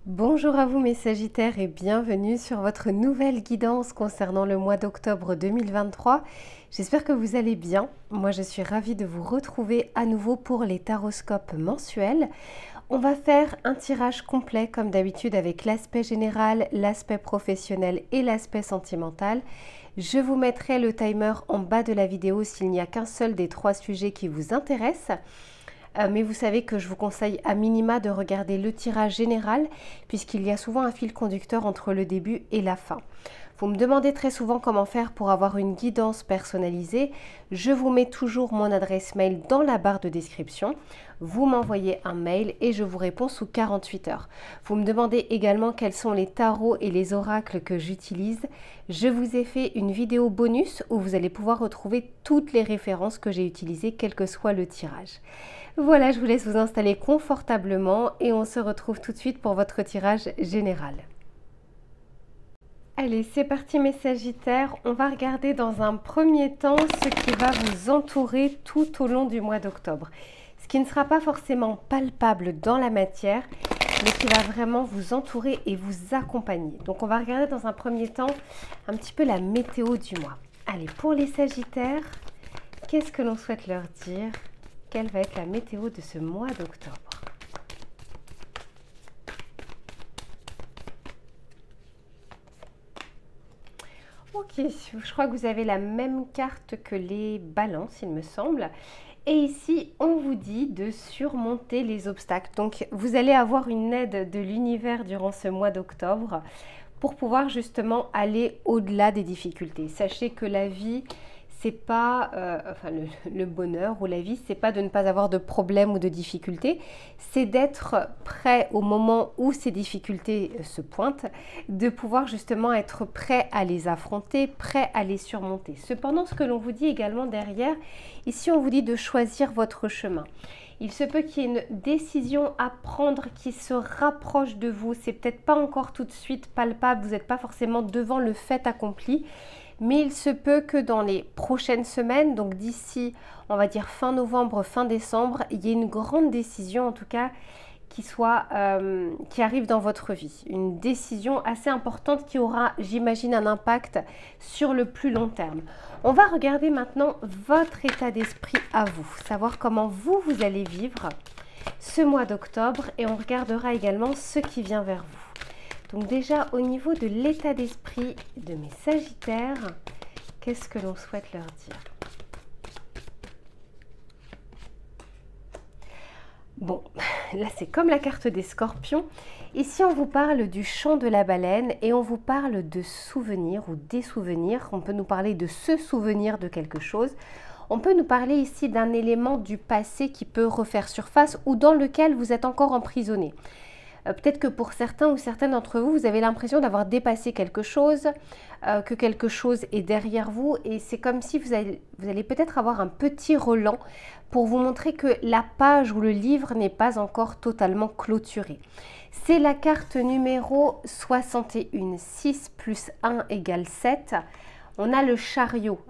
Bonjour à vous mes Sagittaires et bienvenue sur votre nouvelle guidance concernant le mois d'octobre 2023. J'espère que vous allez bien. Moi je suis ravie de vous retrouver à nouveau pour les taroscopes mensuels. On va faire un tirage complet comme d'habitude avec l'aspect général, l'aspect professionnel et l'aspect sentimental. Je vous mettrai le timer en bas de la vidéo s'il n'y a qu'un seul des trois sujets qui vous intéressent. Mais vous savez que je vous conseille à minima de regarder le tirage général puisqu'il y a souvent un fil conducteur entre le début et la fin. Vous me demandez très souvent comment faire pour avoir une guidance personnalisée. Je vous mets toujours mon adresse mail dans la barre de description. Vous m'envoyez un mail et je vous réponds sous 48 heures. Vous me demandez également quels sont les tarots et les oracles que j'utilise. Je vous ai fait une vidéo bonus où vous allez pouvoir retrouver toutes les références que j'ai utilisées, quel que soit le tirage. Voilà, je vous laisse vous installer confortablement et on se retrouve tout de suite pour votre tirage général. Allez, c'est parti mes Sagittaires, on va regarder dans un premier temps ce qui va vous entourer tout au long du mois d'octobre. Ce qui ne sera pas forcément palpable dans la matière, mais qui va vraiment vous entourer et vous accompagner. Donc on va regarder dans un premier temps un petit peu la météo du mois. Allez, pour les Sagittaires, qu'est-ce que l'on souhaite leur dire ? Quelle va être la météo de ce mois d'octobre? Ok, je crois que vous avez la même carte que les balances, il me semble. Et ici, on vous dit de surmonter les obstacles. Donc, vous allez avoir une aide de l'univers durant ce mois d'octobre pour pouvoir justement aller au-delà des difficultés. Sachez que la vie, c'est pas, le bonheur ou la vie, c'est pas de ne pas avoir de problèmes ou de difficultés, c'est d'être prêt au moment où ces difficultés se pointent, de pouvoir justement être prêt à les affronter, prêt à les surmonter. Cependant, ce que l'on vous dit également derrière, ici on vous dit de choisir votre chemin. Il se peut qu'il y ait une décision à prendre qui se rapproche de vous, c'est peut-être pas encore tout de suite palpable, vous n'êtes pas forcément devant le fait accompli, mais il se peut que dans les prochaines semaines, donc d'ici, on va dire fin novembre, fin décembre, il y ait une grande décision en tout cas qui arrive dans votre vie. Une décision assez importante qui aura, j'imagine, un impact sur le plus long terme. On va regarder maintenant votre état d'esprit à vous, savoir comment vous allez vivre ce mois d'octobre et on regardera également ce qui vient vers vous. Donc déjà, au niveau de l'état d'esprit de mes Sagittaires, qu'est-ce que l'on souhaite leur dire? Bon, là c'est comme la carte des Scorpions. Ici, on vous parle du chant de la baleine et on vous parle de souvenirs ou des souvenirs. On peut nous parler de ce souvenir de quelque chose. On peut nous parler ici d'un élément du passé qui peut refaire surface ou dans lequel vous êtes encore emprisonné. Peut-être que pour certains ou certaines d'entre vous, vous avez l'impression d'avoir dépassé quelque chose, que quelque chose est derrière vous et c'est comme si vous allez peut-être avoir un petit relan pour vous montrer que la page ou le livre n'est pas encore totalement clôturé. C'est la carte numéro 61, 6 plus 1 égale 7. On a le chariot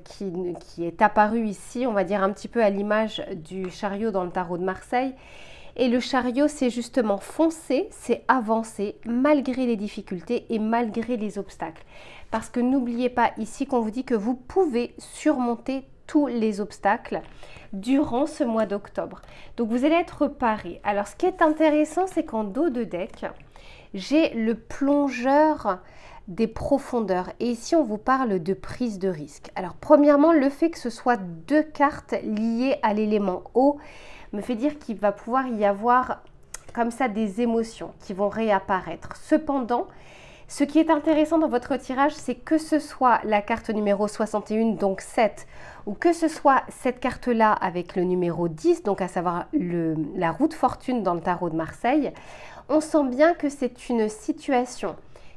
qui est apparu ici, on va dire un petit peu à l'image du chariot dans le tarot de Marseille. Et le chariot, c'est justement foncer, c'est avancer malgré les difficultés et malgré les obstacles. Parce que n'oubliez pas ici qu'on vous dit que vous pouvez surmonter tous les obstacles durant ce mois d'octobre. Donc vous allez être paré. Alors ce qui est intéressant, c'est qu'en dos de deck, j'ai le plongeur des profondeurs. Et ici, on vous parle de prise de risque. Alors premièrement, le fait que ce soit deux cartes liées à l'élément eau, me fait dire qu'il va pouvoir y avoir comme ça des émotions qui vont réapparaître. Cependant, ce qui est intéressant dans votre tirage, c'est que ce soit la carte numéro 61, donc 7, ou que ce soit cette carte-là avec le numéro 10, donc à savoir la roue de fortune dans le tarot de Marseille, on sent bien que c'est une situation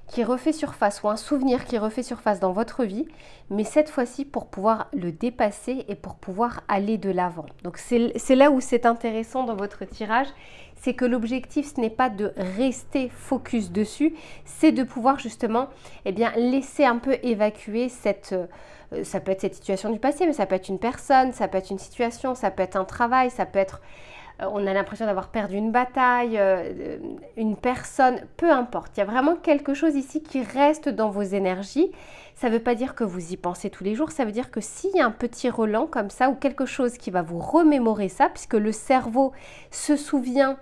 qui refait surface ou un souvenir qui refait surface dans votre vie, mais cette fois-ci pour pouvoir le dépasser et pour pouvoir aller de l'avant. Donc c'est là où c'est intéressant dans votre tirage, c'est que l'objectif ce n'est pas de rester focus dessus, c'est de pouvoir justement laisser un peu évacuer ça peut être cette situation du passé, mais ça peut être une personne, ça peut être une situation, ça peut être un travail, ça peut être on a l'impression d'avoir perdu une bataille, une personne, peu importe. Il y a vraiment quelque chose ici qui reste dans vos énergies. Ça ne veut pas dire que vous y pensez tous les jours, ça veut dire que s'il y a un petit relent comme ça ou quelque chose qui va vous remémorer ça, puisque le cerveau se souvient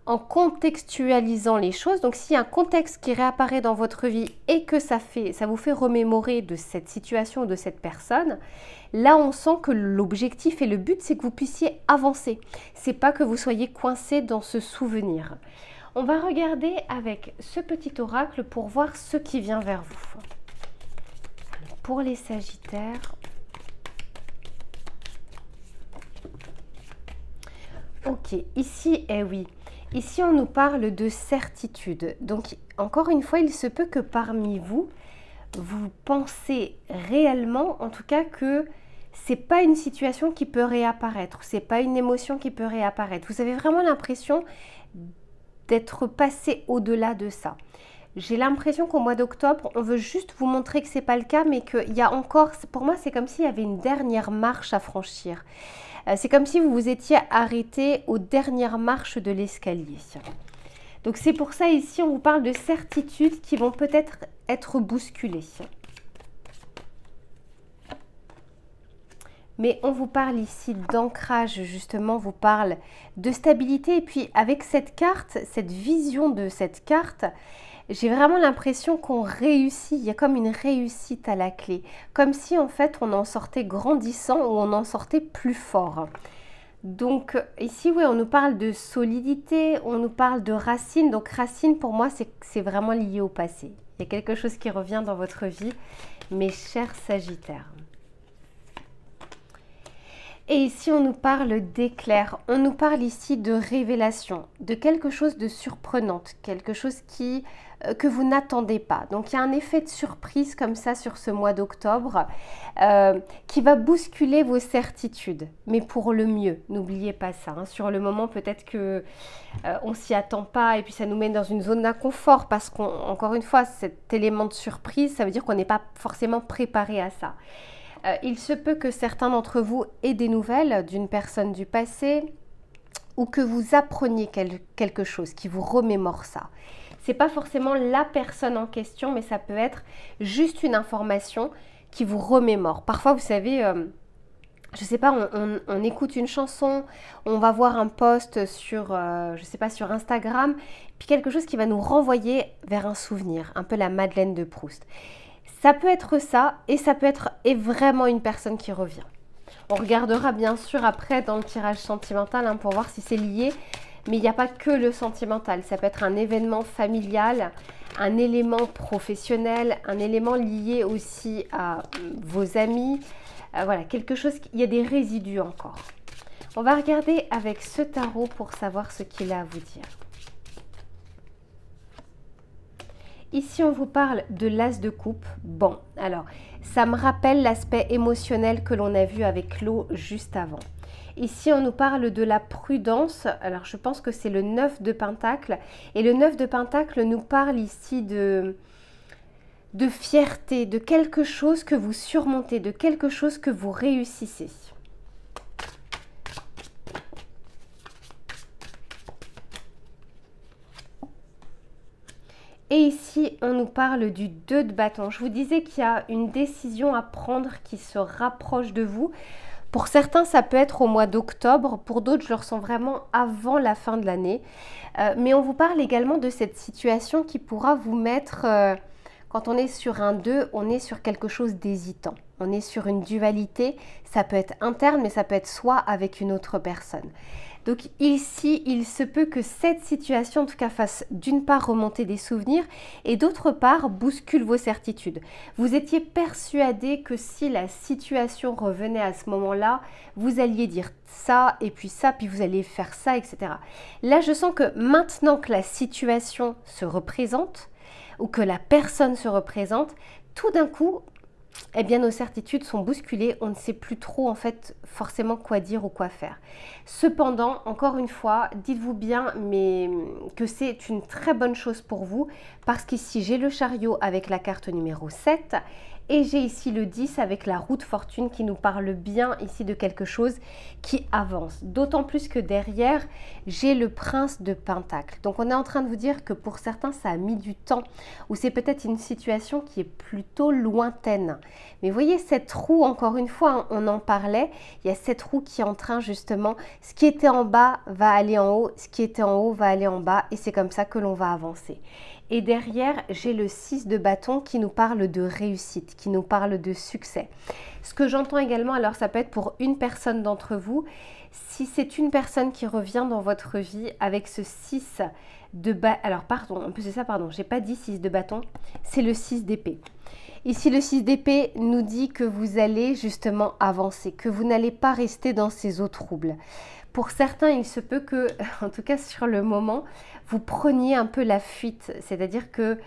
en contextualisant les choses. Donc s'il y a un contexte qui réapparaît dans votre vie et que ça vous fait remémorer de cette situation ou de cette personne, là on sent que l'objectif et le but c'est que vous puissiez avancer. C'est pas que vous soyez coincé dans ce souvenir. On va regarder avec ce petit oracle pour voir ce qui vient vers vous. Alors, pour les Sagittaires, ok, ici, eh oui. Ici, on nous parle de certitude. Donc, encore une fois, il se peut que parmi vous, vous pensez réellement, en tout cas, que c'est pas une situation qui peut réapparaître, c'est pas une émotion qui peut réapparaître. Vous avez vraiment l'impression d'être passé au-delà de ça. J'ai l'impression qu'au mois d'octobre, on veut juste vous montrer que c'est pas le cas, mais qu'il y a encore, pour moi, c'est comme s'il y avait une dernière marche à franchir. C'est comme si vous vous étiez arrêté aux dernières marches de l'escalier. Donc c'est pour ça ici, on vous parle de certitudes qui vont peut-être être bousculées. Mais on vous parle ici d'ancrage, justement, on vous parle de stabilité. Et puis avec cette carte, cette vision de cette carte, j'ai vraiment l'impression qu'on réussit, il y a comme une réussite à la clé. Comme si en fait on en sortait grandissant ou on en sortait plus fort. Donc ici, oui, on nous parle de solidité, on nous parle de racines. Donc racines, pour moi, c'est vraiment lié au passé. Il y a quelque chose qui revient dans votre vie, mes chers Sagittaires. Et ici, on nous parle d'éclair, on nous parle ici de révélation, de quelque chose de surprenant, quelque chose que vous n'attendez pas. Donc, il y a un effet de surprise comme ça sur ce mois d'octobre qui va bousculer vos certitudes, mais pour le mieux. N'oubliez pas ça. Hein. Sur le moment, peut-être que on s'y attend pas et puis ça nous met dans une zone d'inconfort parce qu'encore une fois, cet élément de surprise, ça veut dire qu'on n'est pas forcément préparé à ça. Il se peut que certains d'entre vous aient des nouvelles d'une personne du passé ou que vous appreniez quelque chose qui vous remémore ça. Ce n'est pas forcément la personne en question, mais ça peut être juste une information qui vous remémore. Parfois, vous savez, je ne sais pas, on écoute une chanson, on va voir un post sur, je sais pas, sur Instagram, puis quelque chose qui va nous renvoyer vers un souvenir, un peu la Madeleine de Proust. Ça peut être ça et ça peut être vraiment une personne qui revient. On regardera bien sûr après dans le tirage sentimental hein, pour voir si c'est lié. Mais il n'y a pas que le sentimental. Ça peut être un événement familial, un élément professionnel, un élément lié aussi à vos amis. Voilà, quelque chose, il y a des résidus encore. On va regarder avec ce tarot pour savoir ce qu'il a à vous dire. Ici, on vous parle de l'as de coupe. Bon, alors, ça me rappelle l'aspect émotionnel que l'on a vu avec l'eau juste avant. Ici, on nous parle de la prudence. Alors, je pense que c'est le 9 de Pentacle. Et le 9 de Pentacle nous parle ici de fierté, de quelque chose que vous surmontez, de quelque chose que vous réussissez. Et ici, on nous parle du 2 de bâton. Je vous disais qu'il y a une décision à prendre qui se rapproche de vous. Pour certains, ça peut être au mois d'octobre. Pour d'autres, je le ressens vraiment avant la fin de l'année. Mais on vous parle également de cette situation qui pourra vous mettre... quand on est sur un 2, on est sur quelque chose d'hésitant. On est sur une dualité. Ça peut être interne, mais ça peut être soi avec une autre personne. Donc ici, il se peut que cette situation, en tout cas, fasse d'une part remonter des souvenirs et d'autre part bouscule vos certitudes. Vous étiez persuadé que si la situation revenait à ce moment-là, vous alliez dire ça et puis ça, puis vous alliez faire ça, etc. Là, je sens que maintenant que la situation se représente ou que la personne se représente, tout d'un coup, eh bien nos certitudes sont bousculées, on ne sait plus trop en fait forcément quoi dire ou quoi faire. Cependant, encore une fois, dites-vous bien mais que c'est une très bonne chose pour vous parce qu'ici j'ai le chariot avec la carte numéro 7 Et j'ai ici le 10 avec la roue de fortune qui nous parle bien ici de quelque chose qui avance. D'autant plus que derrière, j'ai le prince de Pentacle. Donc on est en train de vous dire que pour certains, ça a mis du temps ou c'est peut-être une situation qui est plutôt lointaine. Mais vous voyez cette roue, encore une fois, on en parlait, il y a cette roue qui est en train justement, ce qui était en bas va aller en haut, ce qui était en haut va aller en bas et c'est comme ça que l'on va avancer. Et derrière, j'ai le 6 de bâton qui nous parle de réussite, qui nous parle de succès. Ce que j'entends également, alors ça peut être pour une personne d'entre vous, si c'est une personne qui revient dans votre vie avec ce 6 de bâton, alors pardon, en plus c'est ça, pardon, j'ai pas dit 6 de bâton, c'est le 6 d'épée. Ici, le 6 d'épée nous dit que vous allez justement avancer, que vous n'allez pas rester dans ces eaux troubles. Pour certains, il se peut que, en tout cas sur le moment, vous preniez un peu la fuite. C'est-à-dire que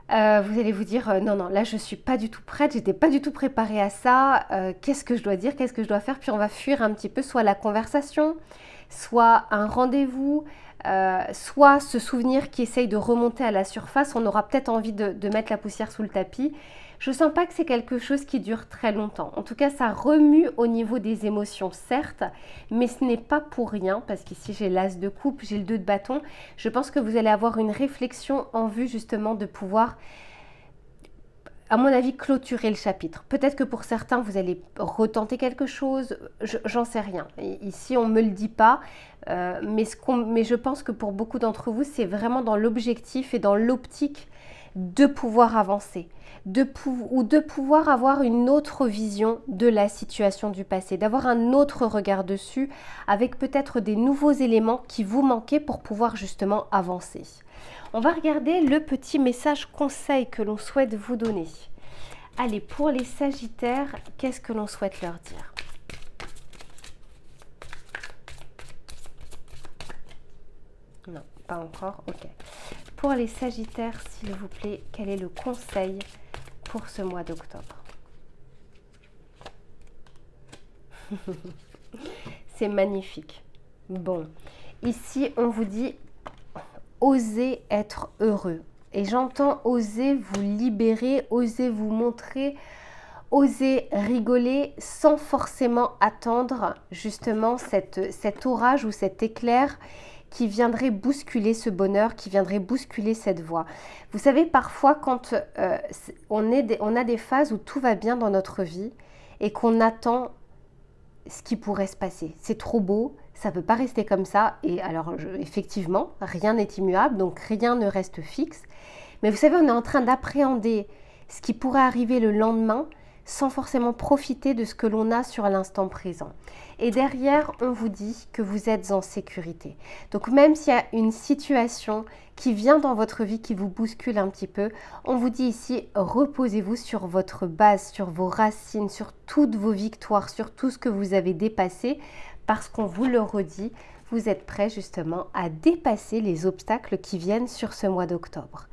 vous allez vous dire non, non, là je ne suis pas du tout prête, j'étais pas du tout préparée à ça. Qu'est-ce que je dois dire, qu'est-ce que je dois faire? Puis on va fuir un petit peu soit la conversation, soit un rendez-vous, soit ce souvenir qui essaye de remonter à la surface. On aura peut-être envie de mettre la poussière sous le tapis. Je ne sens pas que c'est quelque chose qui dure très longtemps. En tout cas, ça remue au niveau des émotions, certes, mais ce n'est pas pour rien, parce qu'ici j'ai l'as de coupe, j'ai le 2 de bâton. Je pense que vous allez avoir une réflexion en vue justement de pouvoir, à mon avis, clôturer le chapitre. Peut-être que pour certains, vous allez retenter quelque chose, j'en sais rien. Ici, on ne me le dit pas, mais je pense que pour beaucoup d'entre vous, c'est vraiment dans l'objectif et dans l'optique de pouvoir avancer, de pouvoir avoir une autre vision de la situation du passé, d'avoir un autre regard dessus avec peut-être des nouveaux éléments qui vous manquaient pour pouvoir justement avancer. On va regarder le petit message conseil que l'on souhaite vous donner. Allez, pour les Sagittaires, qu'est-ce que l'on souhaite leur dire? Non, pas encore, ok. Pour les Sagittaires, s'il vous plaît, quel est le conseil pour ce mois d'octobre? C'est magnifique. Bon, ici, on vous dit osez être heureux. Et j'entends oser vous libérer, oser vous montrer, oser rigoler sans forcément attendre justement cet orage ou cet éclair qui viendrait bousculer ce bonheur, qui viendrait bousculer cette voie. Vous savez, parfois, quand on a des phases où tout va bien dans notre vie et qu'on attend ce qui pourrait se passer. C'est trop beau, ça ne peut pas rester comme ça. Et alors, effectivement, rien n'est immuable, donc rien ne reste fixe. Mais vous savez, on est en train d'appréhender ce qui pourrait arriver le lendemain sans forcément profiter de ce que l'on a sur l'instant présent. Et derrière, on vous dit que vous êtes en sécurité. Donc même s'il y a une situation qui vient dans votre vie, qui vous bouscule un petit peu, on vous dit ici, reposez-vous sur votre base, sur vos racines, sur toutes vos victoires, sur tout ce que vous avez dépassé, parce qu'on vous le redit, vous êtes prêts justement à dépasser les obstacles qui viennent sur ce mois d'octobre.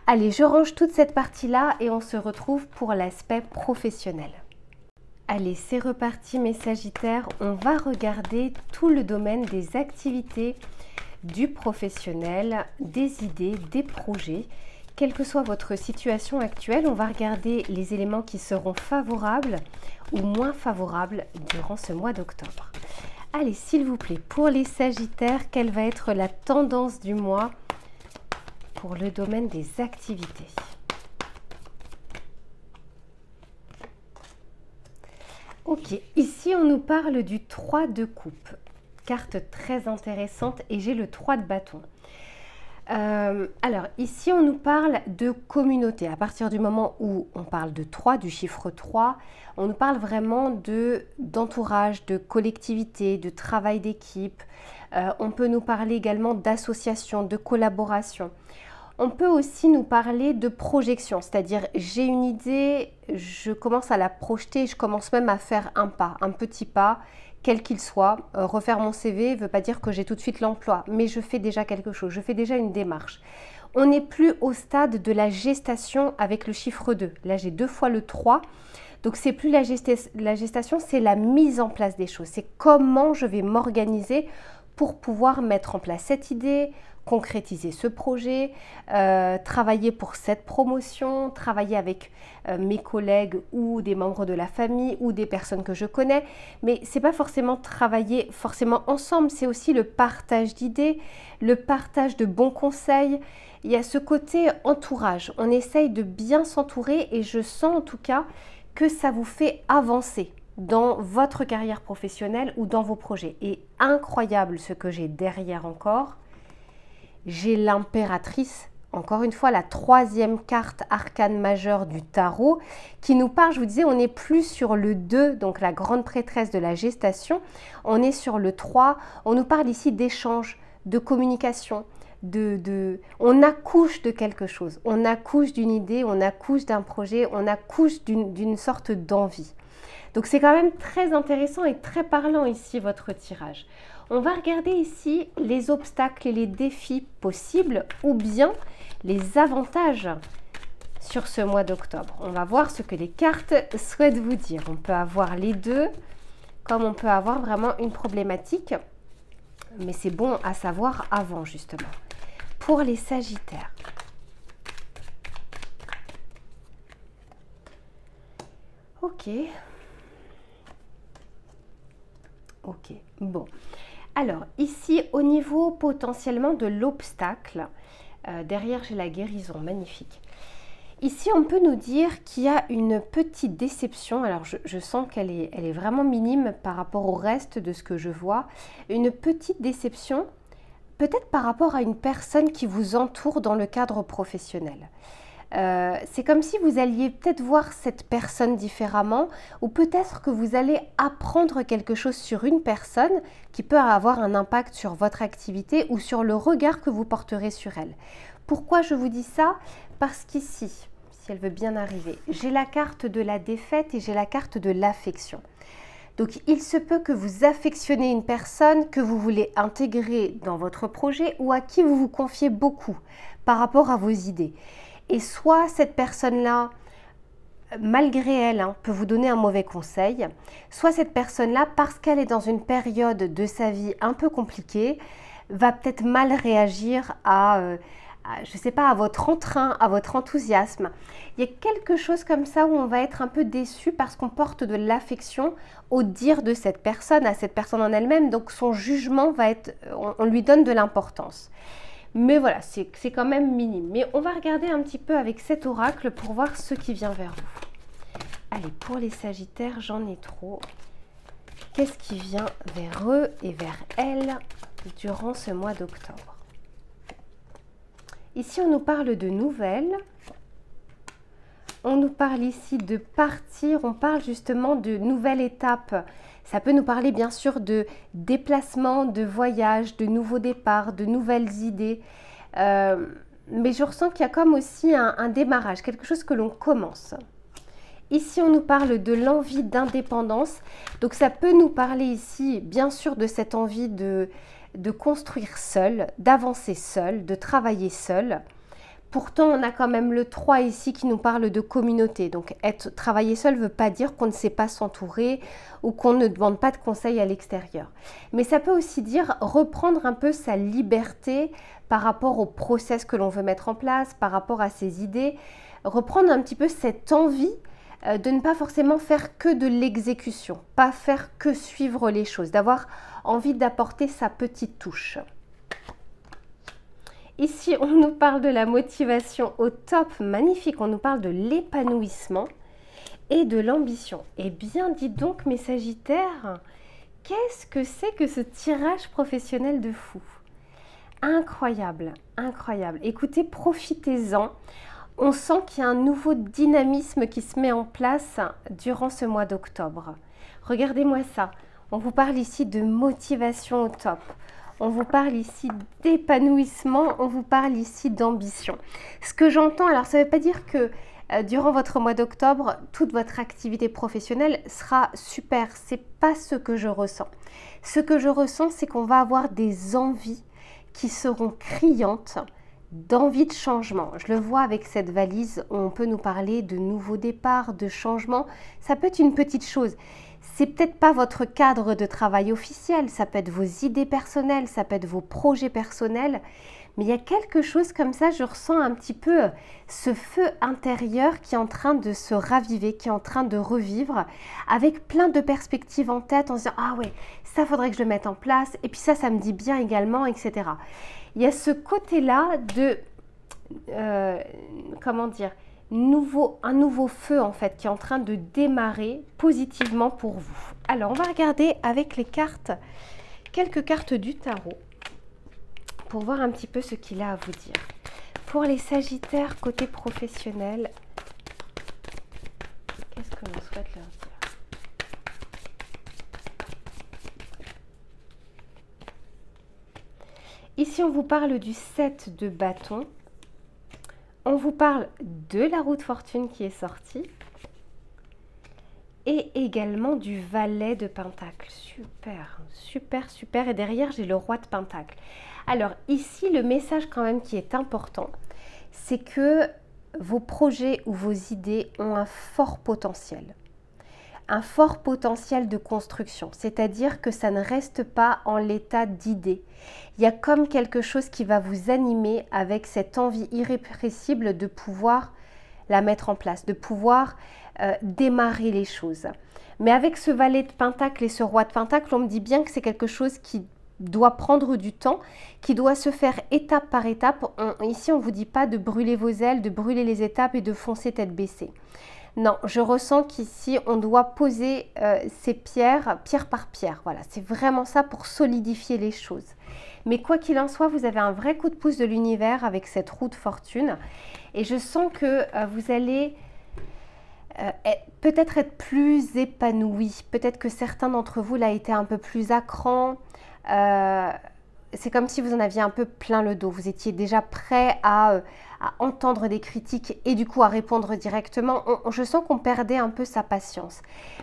Allez, je range toute cette partie-là et on se retrouve pour l'aspect professionnel. Allez, c'est reparti mes Sagittaires, on va regarder tout le domaine des activités, du professionnel, des idées, des projets. Quelle que soit votre situation actuelle, on va regarder les éléments qui seront favorables ou moins favorables durant ce mois d'octobre. Allez, s'il vous plaît, pour les Sagittaires, quelle va être la tendance du mois pour le domaine des activités? Ok, ici on nous parle du 3 de coupe, carte très intéressante et j'ai le 3 de bâton. Alors ici on nous parle de communauté. À partir du moment où on parle de 3, du chiffre 3, on nous parle vraiment d'entourage, de collectivité, de travail d'équipe. On peut nous parler également d'association, de collaboration. On peut aussi nous parler de projection, c'est-à-dire j'ai une idée, je commence à la projeter, je commence même à faire un pas, un petit pas, quel qu'il soit. Refaire mon CV ne veut pas dire que j'ai tout de suite l'emploi, mais je fais déjà quelque chose, je fais déjà une démarche. On n'est plus au stade de la gestation avec le chiffre 2. Là, j'ai 2 fois le 3. Donc, c'est plus la gestation, c'est la mise en place des choses. C'est comment je vais m'organiser pour pouvoir mettre en place cette idée, concrétiser ce projet, travailler pour cette promotion, travailler avec mes collègues ou des membres de la famille ou des personnes que je connais. Mais ce n'est pas forcément travailler forcément ensemble, c'est aussi le partage d'idées, le partage de bons conseils. Il y a ce côté entourage. On essaye de bien s'entourer et je sens en tout cas que ça vous fait avancer dans votre carrière professionnelle ou dans vos projets. Et incroyable ce que j'ai derrière encore. J'ai l'impératrice, encore une fois la troisième carte arcane majeure du tarot qui nous parle, je vous disais, on n'est plus sur le 2, donc la grande prêtresse de la gestation, on est sur le 3, on nous parle ici d'échange, de communication, on accouche de quelque chose, on accouche d'une idée, on accouche d'un projet, on accouche d'une sorte d'envie. Donc c'est quand même très intéressant et très parlant ici votre tirage. On va regarder ici les obstacles et les défis possibles ou bien les avantages sur ce mois d'octobre. On va voir ce que les cartes souhaitent vous dire. On peut avoir les deux, comme on peut avoir vraiment une problématique, mais c'est bon à savoir avant justement. Pour les Sagittaires. Ok. Ok, bon. Alors, ici, au niveau potentiellement de l'obstacle, derrière j'ai la guérison, magnifique. Ici, on peut nous dire qu'il y a une petite déception. Alors, je sens qu'elle est vraiment minime par rapport au reste de ce que je vois. Une petite déception, peut-être par rapport à une personne qui vous entoure dans le cadre professionnel. C'est comme si vous alliez peut-être voir cette personne différemment ou peut-être que vous allez apprendre quelque chose sur une personne qui peut avoir un impact sur votre activité ou sur le regard que vous porterez sur elle. Pourquoi je vous dis ça? Parce qu'ici, si elle veut bien arriver, j'ai la carte de la défaite et j'ai la carte de l'affection. Donc il se peut que vous affectionnez une personne que vous voulez intégrer dans votre projet ou à qui vous vous confiez beaucoup par rapport à vos idées. Et soit cette personne-là, malgré elle, peut vous donner un mauvais conseil, soit cette personne-là, parce qu'elle est dans une période de sa vie un peu compliquée, va peut-être mal réagir je ne sais pas, à votre entrain, à votre enthousiasme. Il y a quelque chose comme ça où on va être un peu déçu parce qu'on porte de l'affection au dire de cette personne, à cette personne en elle-même, donc son jugement va être, on lui donne de l'importance. Mais voilà, c'est quand même minime. Mais on va regarder un petit peu avec cet oracle pour voir ce qui vient vers vous. Allez, pour les Sagittaires, j'en ai trop. Qu'est-ce qui vient vers eux et vers elles durant ce mois d'octobre? Ici, on nous parle de nouvelles. On nous parle ici de partir. On parle justement de nouvelles étapes. Ça peut nous parler bien sûr de déplacement, de voyage, de nouveaux départs, de nouvelles idées. Mais je ressens qu'il y a comme aussi un démarrage, quelque chose que l'on commence. Ici, on nous parle de l'envie d'indépendance. Donc ça peut nous parler ici, bien sûr, de cette envie de construire seul, d'avancer seul, de travailler seul. Pourtant, on a quand même le 3 ici qui nous parle de communauté. Donc, travailler seul ne veut pas dire qu'on ne sait pas s'entourer ou qu'on ne demande pas de conseils à l'extérieur. Mais ça peut aussi dire reprendre un peu sa liberté par rapport au process que l'on veut mettre en place, par rapport à ses idées. Reprendre un petit peu cette envie de ne pas forcément faire que de l'exécution, pas faire que suivre les choses, d'avoir envie d'apporter sa petite touche. Ici, on nous parle de la motivation au top, magnifique. On nous parle de l'épanouissement et de l'ambition. Eh bien, dites donc, mes Sagittaires, qu'est-ce que c'est que ce tirage professionnel de fou? Incroyable, incroyable. Écoutez, profitez-en. On sent qu'il y a un nouveau dynamisme qui se met en place durant ce mois d'octobre. Regardez-moi ça. On vous parle ici de motivation au top. On vous parle ici d'épanouissement, on vous parle ici d'ambition. Ce que j'entends, alors ça ne veut pas dire que durant votre mois d'octobre, toute votre activité professionnelle sera super. Ce n'est pas ce que je ressens. Ce que je ressens, c'est qu'on va avoir des envies qui seront criantes, d'envie de changement. Je le vois avec cette valise, on peut nous parler de nouveaux départs, de changements. Ça peut être une petite chose. C'est peut-être pas votre cadre de travail officiel, ça peut être vos idées personnelles, ça peut être vos projets personnels, Mais il y a quelque chose comme ça, je ressens un petit peu ce feu intérieur qui est en train de se raviver, qui est en train de revivre, avec plein de perspectives en tête, en se disant « Ah ouais, ça faudrait que je le mette en place, et puis ça me dit bien également, etc. » Il y a ce côté-là de, comment dire, un nouveau feu en fait, qui est en train de démarrer positivement pour vous. Alors, on va regarder avec les cartes, quelques cartes du tarot, pour voir un petit peu ce qu'il a à vous dire. Pour les Sagittaires, côté professionnel, qu'est-ce que l'on souhaite leur dire? Ici, on vous parle du 7 de bâton. On vous parle de la roue de fortune qui est sortie. Et également du valet de pentacle. Super, super, super. Et derrière, j'ai le roi de pentacle. Alors ici, le message quand même qui est important, c'est que vos projets ou vos idées ont un fort potentiel. Un fort potentiel de construction. C'est-à-dire que ça ne reste pas en l'état d'idée. Il y a comme quelque chose qui va vous animer avec cette envie irrépressible de pouvoir la mettre en place, de pouvoir démarrer les choses. Mais avec ce valet de pentacle et ce roi de pentacle, on me dit bien que c'est quelque chose qui doit prendre du temps, qui doit se faire étape par étape. Ici, on ne vous dit pas de brûler vos ailes, de brûler les étapes et de foncer tête baissée. Non, je ressens qu'ici, on doit poser ces pierre par pierre. Voilà, c'est vraiment ça pour solidifier les choses. Mais quoi qu'il en soit, vous avez un vrai coup de pouce de l'univers avec cette roue de fortune. Et je sens que vous allez peut-être être plus épanoui. Peut-être que certains d'entre vous l'ont été un peu plus à cran. C'est comme si vous en aviez un peu plein le dos. Vous étiez déjà prêt à entendre des critiques et du coup à répondre directement. Je sens qu'on perdait un peu sa patience.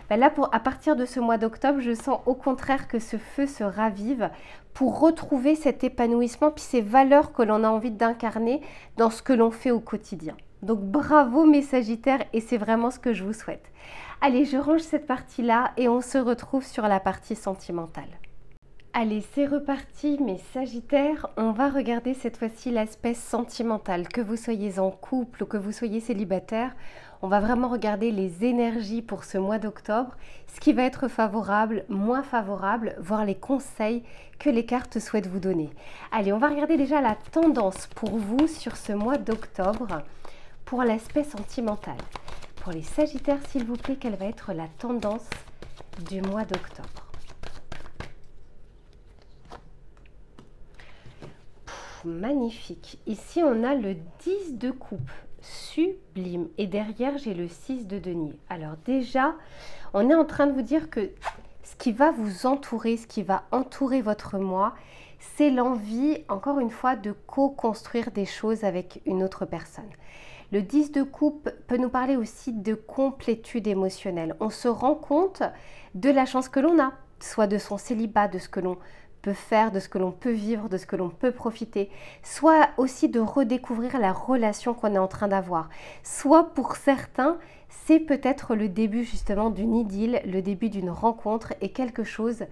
Ben là, à partir de ce mois d'octobre, je sens au contraire que ce feu se ravive pour retrouver cet épanouissement puis ces valeurs que l'on a envie d'incarner dans ce que l'on fait au quotidien. Donc bravo mes Sagittaires et c'est vraiment ce que je vous souhaite. Allez, je range cette partie-là et on se retrouve sur la partie sentimentale. Allez, c'est reparti mes Sagittaires. On va regarder cette fois-ci l'aspect sentimental. Que vous soyez en couple ou que vous soyez célibataire, on va vraiment regarder les énergies pour ce mois d'octobre, ce qui va être favorable, moins favorable, voire les conseils que les cartes souhaitent vous donner. Allez, on va regarder déjà la tendance pour vous sur ce mois d'octobre pour l'aspect sentimental. Pour les Sagittaires, s'il vous plaît, quelle va être la tendance du mois d'octobre? Magnifique. Ici, on a le 10 de coupe. Sublime. Et derrière, j'ai le 6 de denier. Alors déjà, on est en train de vous dire que ce qui va vous entourer, ce qui va entourer votre mois, c'est l'envie, encore une fois, de co-construire des choses avec une autre personne. Le 10 de coupe peut nous parler aussi de complétude émotionnelle. On se rend compte de la chance que l'on a, soit de son célibat, de ce que l'on peut faire, de ce que l'on peut vivre, de ce que l'on peut profiter, soit aussi de redécouvrir la relation qu'on est en train d'avoir. Soit pour certains, c'est peut-être le début justement d'une idylle, le début d'une rencontre et quelque chose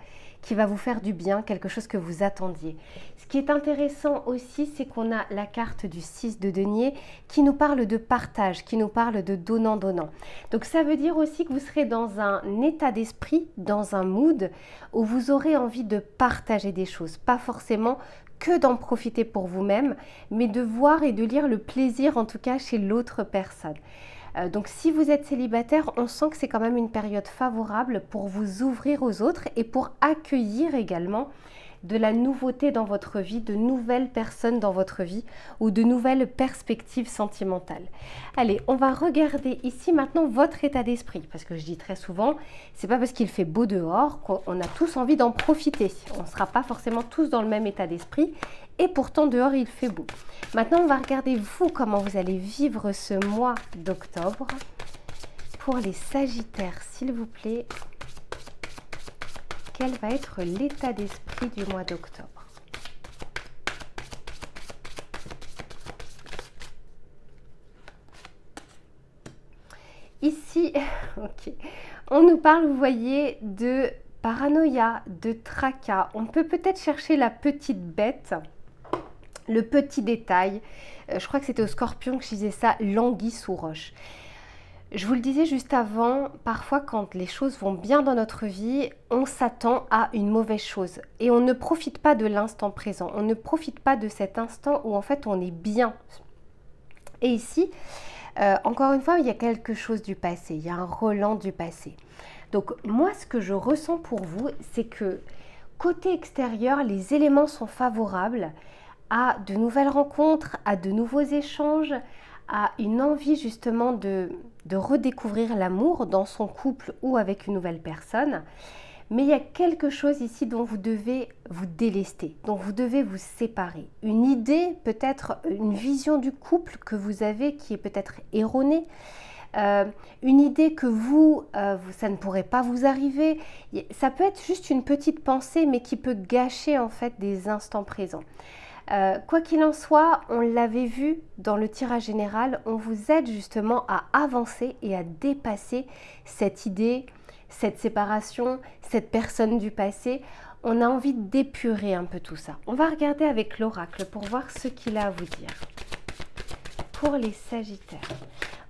qui va vous faire du bien, quelque chose que vous attendiez. Ce qui est intéressant aussi, c'est qu'on a la carte du 6 de denier qui nous parle de partage, qui nous parle de donnant-donnant. Donc ça veut dire aussi que vous serez dans un état d'esprit, dans un mood où vous aurez envie de partager des choses, pas forcément que d'en profiter pour vous-même, mais de voir et de lire le plaisir en tout cas chez l'autre personne. Donc si vous êtes célibataire, on sent que c'est quand même une période favorable pour vous ouvrir aux autres et pour accueillir également de la nouveauté dans votre vie, de nouvelles personnes dans votre vie ou de nouvelles perspectives sentimentales. Allez, on va regarder ici maintenant votre état d'esprit parce que je dis très souvent, c'est pas parce qu'il fait beau dehors qu'on a tous envie d'en profiter. On ne sera pas forcément tous dans le même état d'esprit et pourtant dehors il fait beau. Maintenant, on va regarder vous comment vous allez vivre ce mois d'octobre. Pour les Sagittaires, s'il vous plaît, quel va être l'état d'esprit du mois d'octobre? Ici, ok, on nous parle, vous voyez, de paranoïa, de tracas. On peut peut-être chercher la petite bête Le petit détail, je crois que c'était au Scorpion que je disais ça, l'anguille sous roche. Je vous le disais juste avant, parfois quand les choses vont bien dans notre vie, on s'attend à une mauvaise chose et on ne profite pas de l'instant présent, on ne profite pas de cet instant où en fait on est bien. Et ici, encore une fois, il y a quelque chose du passé, il y a un relent du passé. Donc moi, ce que je ressens pour vous, c'est que côté extérieur, les éléments sont favorables à de nouvelles rencontres, à de nouveaux échanges, à une envie justement de redécouvrir l'amour dans son couple ou avec une nouvelle personne. Mais il y a quelque chose ici dont vous devez vous délester, dont vous devez vous séparer. Une idée, peut-être une vision du couple que vous avez qui est peut-être erronée. Une idée que ça ne pourrait pas vous arriver. Ça peut être juste une petite pensée, mais qui peut gâcher en fait des instants présents. Quoi qu'il en soit, on l'avait vu dans le tirage général, on vous aide justement à avancer et à dépasser cette idée, cette séparation, cette personne du passé. On a envie d'épurer un peu tout ça. On va regarder avec l'oracle pour voir ce qu'il a à vous dire. Pour les Sagittaires.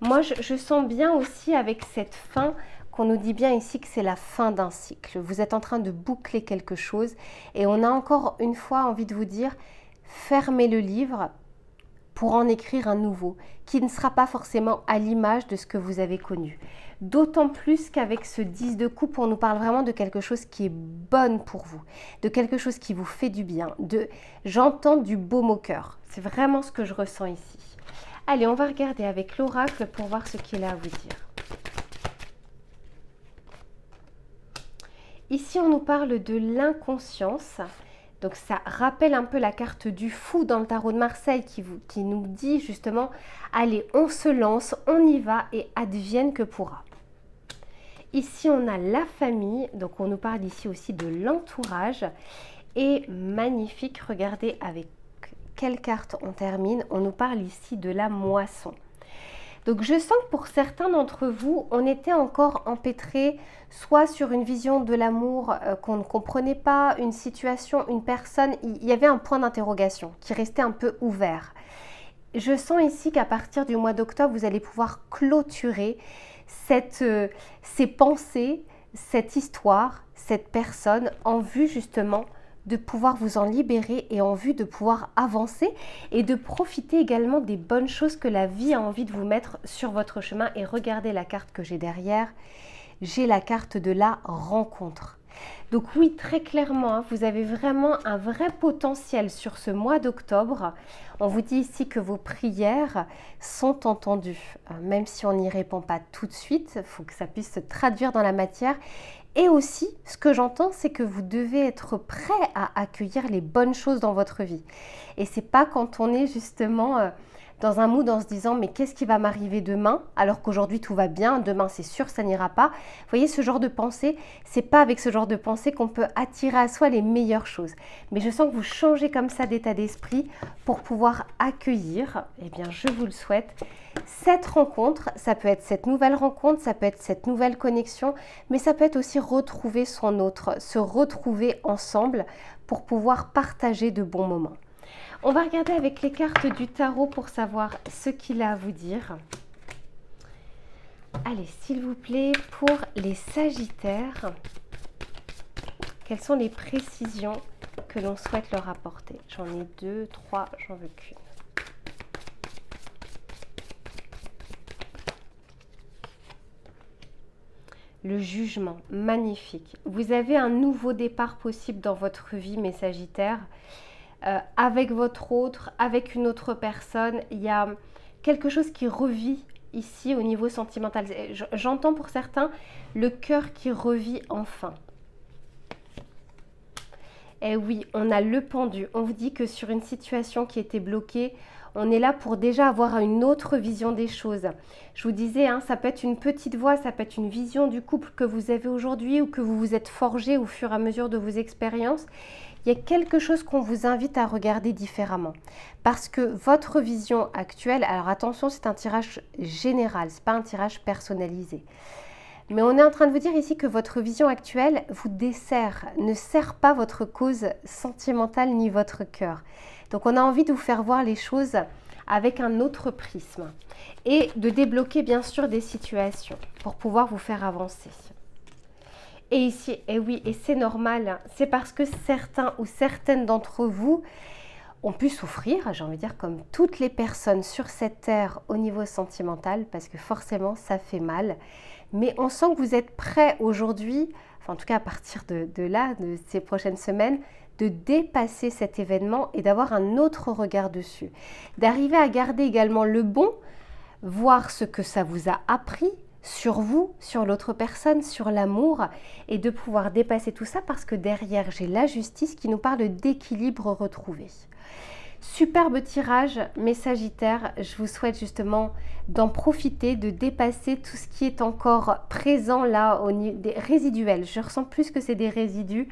Moi, je sens bien aussi avec cette fin qu'on nous dit bien ici que c'est la fin d'un cycle. Vous êtes en train de boucler quelque chose et on a encore une fois envie de vous dire fermez le livre pour en écrire un nouveau qui ne sera pas forcément à l'image de ce que vous avez connu. D'autant plus qu'avec ce 10 de coupe, on nous parle vraiment de quelque chose qui est bonne pour vous, de quelque chose qui vous fait du bien, j'entends du baume au cœur. C'est vraiment ce que je ressens ici. Allez, on va regarder avec l'oracle pour voir ce qu'il a à vous dire. Ici, on nous parle de l'inconscience. Donc, ça rappelle un peu la carte du fou dans le tarot de Marseille qui nous dit justement, allez, on se lance, on y va et advienne que pourra. Ici, on a la famille. Donc, on nous parle ici aussi de l'entourage. Et magnifique, regardez avec quelle carte on termine. On nous parle ici de la moisson. Donc je sens que pour certains d'entre vous, on était encore empêtré soit sur une vision de l'amour qu'on ne comprenait pas, une situation, une personne, il y avait un point d'interrogation qui restait un peu ouvert. Je sens ici qu'à partir du mois d'octobre, vous allez pouvoir clôturer ces pensées, cette histoire, cette personne en vue justement de pouvoir vous en libérer et en vue de pouvoir avancer et de profiter également des bonnes choses que la vie a envie de vous mettre sur votre chemin. Et regardez la carte que j'ai derrière, j'ai la carte de la rencontre. Donc oui, très clairement, vous avez vraiment un vrai potentiel sur ce mois d'octobre. On vous dit ici que vos prières sont entendues, même si on n'y répond pas tout de suite, il faut que ça puisse se traduire dans la matière. Et aussi, ce que j'entends, c'est que vous devez être prêt à accueillir les bonnes choses dans votre vie. Et c'est pas quand on est justement dans un mood en se disant mais qu'est-ce qui va m'arriver demain alors qu'aujourd'hui tout va bien, demain c'est sûr ça n'ira pas. Vous voyez ce genre de pensée, c'est pas avec ce genre de pensée qu'on peut attirer à soi les meilleures choses. Mais je sens que vous changez comme ça d'état d'esprit pour pouvoir accueillir, eh bien je vous le souhaite, cette rencontre. Ça peut être cette nouvelle rencontre, ça peut être cette nouvelle connexion, mais ça peut être aussi retrouver son autre, se retrouver ensemble pour pouvoir partager de bons moments. On va regarder avec les cartes du tarot pour savoir ce qu'il a à vous dire. Allez, s'il vous plaît, pour les Sagittaires, quelles sont les précisions que l'on souhaite leur apporter? J'en ai 2, 3, j'en veux qu'une. Le jugement, magnifique. Vous avez un nouveau départ possible dans votre vie, mes Sagittaires. Avec votre autre, avec une autre personne, il y a quelque chose qui revit ici au niveau sentimental. J'entends pour certains le cœur qui revit enfin. Et oui, on a le pendu. On vous dit que sur une situation qui était bloquée, on est là pour déjà avoir une autre vision des choses. Je vous disais, ça peut être une petite voix, ça peut être une vision du couple que vous avez aujourd'hui ou que vous vous êtes forgé au fur et à mesure de vos expériences. Il y a quelque chose qu'on vous invite à regarder différemment. Parce que votre vision actuelle, alors attention, c'est un tirage général, ce n'est pas un tirage personnalisé. Mais on est en train de vous dire ici que votre vision actuelle vous dessert, ne sert pas votre cause sentimentale ni votre cœur. Donc on a envie de vous faire voir les choses avec un autre prisme et de débloquer bien sûr des situations pour pouvoir vous faire avancer. Et ici, et oui, et c'est normal, c'est parce que certains ou certaines d'entre vous ont pu souffrir, j'ai envie de dire comme toutes les personnes sur cette terre au niveau sentimental, parce que forcément ça fait mal, mais on sent que vous êtes prêts aujourd'hui, enfin en tout cas à partir de là, de ces prochaines semaines, de dépasser cet événement et d'avoir un autre regard dessus, d'arriver à garder également le bon, voir ce que ça vous a appris sur vous, sur l'autre personne, sur l'amour, et de pouvoir dépasser tout ça parce que derrière j'ai la justice qui nous parle d'équilibre retrouvé. Superbe tirage, mes Sagittaires, je vous souhaite justement d'en profiter, de dépasser tout ce qui est encore présent là, au niveau des résiduels. Je ressens plus que c'est des résidus,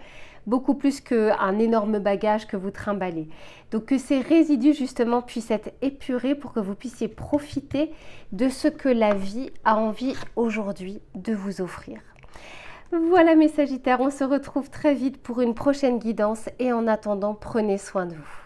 beaucoup plus qu'un énorme bagage que vous trimballez. Donc que ces résidus justement puissent être épurés pour que vous puissiez profiter de ce que la vie a envie aujourd'hui de vous offrir. Voilà mes Sagittaires, on se retrouve très vite pour une prochaine guidance et en attendant, prenez soin de vous.